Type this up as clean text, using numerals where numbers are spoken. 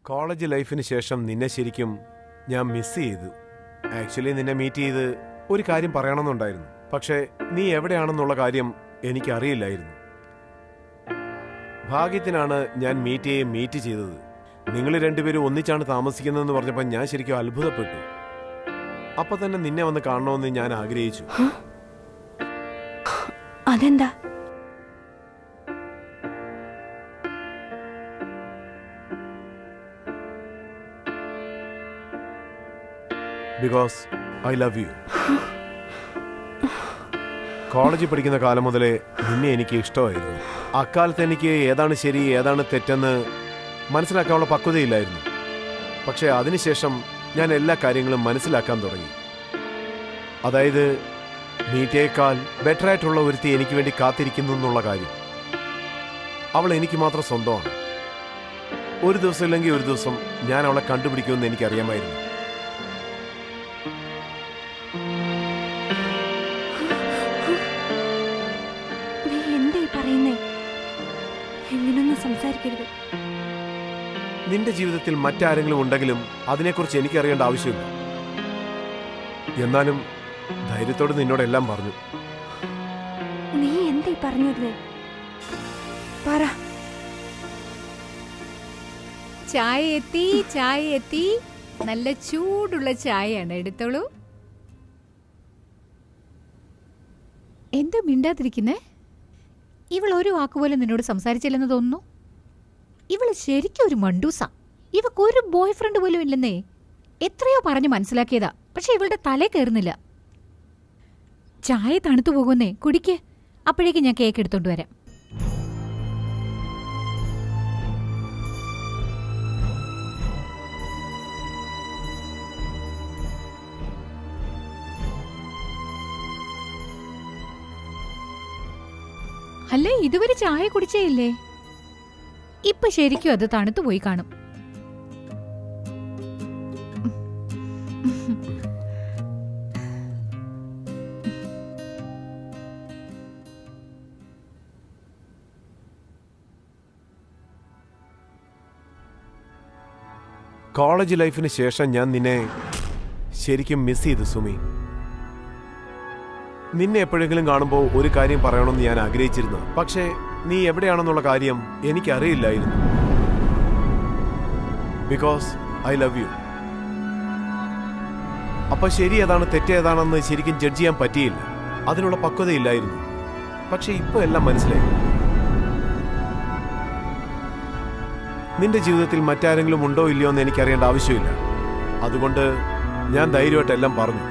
College ലൈഫിന് ശേഷം നിന്നെ ശരിക്കും ഞാൻ മിസ് ചെയ്തു. ആക്ച്വലി നിന്നെ മീറ്റ് ചെയ്ത് ഒരു കാര്യം പറയണമെന്നുണ്ടായിരുന്നു. പക്ഷേ നീ എവിടെയാണെന്നുള്ള കാര്യം എനിക്കറിയില്ലായിരുന്നു. ഭാഗ്യത്തിനാണ് ഞാൻ മീറ്റ് ചെയ്തത്. നിങ്ങൾ രണ്ടുപേരും ഒന്നിച്ചാണ് താമസിക്കുന്നതെന്ന് പറഞ്ഞപ്പോൾ ഞാൻ ശരിക്കും അത്ഭുതപ്പെട്ടു. അപ്പൊ തന്നെ നിന്നെ വന്ന് കാണണമെന്ന് ഞാൻ ആഗ്രഹിച്ചു. അതെന്താ? Because I love you. കോളേജിൽ പഠിക്കുന്ന കാലം മുതലേ നിന്നെ എനിക്ക് ഇഷ്ടമായിരുന്നു. അക്കാലത്ത് എനിക്ക് ഏതാണ് ശരി ഏതാണ് തെറ്റെന്ന് മനസ്സിലാക്കാനുള്ള പക്വതയില്ലായിരുന്നു. പക്ഷേ അതിനുശേഷം ഞാൻ എല്ലാ കാര്യങ്ങളും മനസ്സിലാക്കാൻ തുടങ്ങി. അതായത് നീറ്റേക്കാൾ ബെറ്ററായിട്ടുള്ള ഒരുത്തി എനിക്ക് വേണ്ടി കാത്തിരിക്കുന്നു എന്നുള്ള കാര്യം. അവൾ എനിക്ക് മാത്രം സ്വന്തമാണ്. ഒരു ദിവസം ഇല്ലെങ്കിൽ ഒരു ദിവസം ഞാൻ അവളെ കണ്ടുപിടിക്കുമെന്ന് എനിക്കറിയാമായിരുന്നു. സംസാരിക്കരുത്. നിന്റെ ജീവിതത്തിൽ മറ്റാരെങ്കിലും ഉണ്ടെങ്കിലും അതിനെക്കുറിച്ച് എനിക്കറിയേണ്ട ആവശ്യമില്ല. എന്നാലും ധൈര്യത്തോട് നിന്നോടെല്ലാം പറഞ്ഞു. നീ എന്താ പറഞ്ഞത്? പറ. ചായ എത്തി. നല്ല ചൂടുള്ള ചായയാണ്, എടുത്തോളൂ. എന്താ മിണ്ടാതിരിക്കുന്നേ? ഇവൾ ഒരു വാക്കുപോലെ നിന്നോട് സംസാരിച്ചില്ലെന്ന് തോന്നുന്നു. ഇവള് ശരിക്കും ഒരു മണ്ടൂസ. ഇവക്കൊരു ബോയ് ഫ്രണ്ട് പോലും ഇല്ലെന്നേ. എത്രയോ പറഞ്ഞ് മനസ്സിലാക്കിയതാ, പക്ഷെ ഇവളുടെ തലേ കയറുന്നില്ല. ചായ തണുത്തു പോകുന്നേ, കുടിക്ക്. അപ്പോഴേക്ക് ഞാൻ കേക്ക് എടുത്തോണ്ട് വരാം. അല്ലേ, ഇതുവരെ ചായ കുടിച്ചേ ഇല്ലേ? ഇപ്പൊ ശരിക്കും അത് തണുത്തു പോയി കാണും. കോളേജ് ലൈഫിന് ശേഷം ഞാൻ നിന്നെ ശരിക്കും മിസ് ചെയ്തു സുമി. നിന്നെ എപ്പോഴെങ്കിലും കാണുമ്പോൾ ഒരു കാര്യം പറയണമെന്ന് ഞാൻ ആഗ്രഹിച്ചിരുന്നു. പക്ഷേ നീ എവിടെയാണെന്നുള്ള കാര്യം എനിക്കറിയില്ലായിരുന്നു. Because I love you. അപ്പൊ ശരി ഏതാണ് തെറ്റേതാണെന്ന് ശരിക്കും ജഡ്ജ് ചെയ്യാൻ പറ്റിയില്ല. അതിനുള്ള പക്വതയില്ലായിരുന്നു. പക്ഷെ ഇപ്പൊ എല്ലാം മനസ്സിലായി. നിന്റെ ജീവിതത്തിൽ മറ്റാരെങ്കിലും ഉണ്ടോ ഇല്ലയോ എന്ന് എനിക്കറിയേണ്ട ആവശ്യമില്ല. അതുകൊണ്ട് ഞാൻ ധൈര്യമായിട്ടെല്ലാം പറഞ്ഞു.